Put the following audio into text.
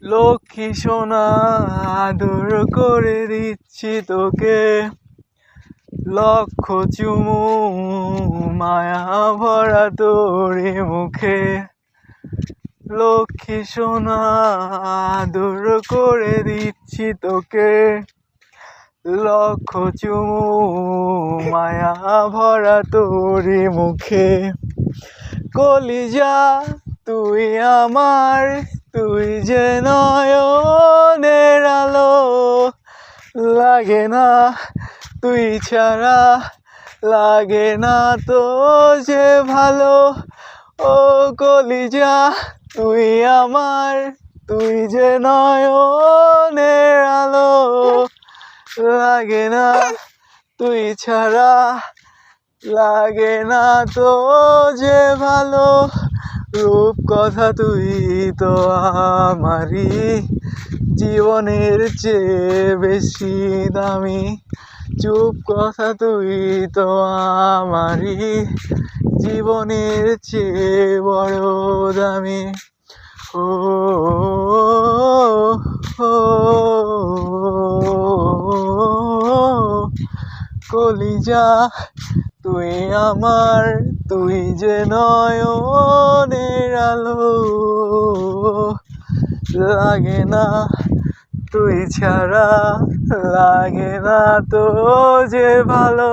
লক্ষ্মী সোনা আদর করে দিচ্ছি তোকে, লক্ষ চুমু মায়া ভরা তোরে মুখে। লক্ষ্মী সোনা আদর করে দিচ্ছি তোকে, লক্ষ চুমু মায়া ভরা তোরে মুখে। কলিজা তুই আমার, তুই যে নয়নের আলো, লাগে না তুই ছাড়া, লাগে না তো যে ভালো। ও কলিজা তুই আমার, তুই যে নয়নের আলো, লাগে না তুই ছাড়া, লাগে না তো যে ভালো। রূপ কথা তুই তো আমারই জীবনের চেয়ে বেশি দামি, চুপ কথা তুই তো আমারই জীবনের চেয়ে বড় দামি। ও কলিজা তুই আমার, তুই যে নয়নের আলো, লাগে না তুই ছাড়া, লাগে না তো যে ভালো।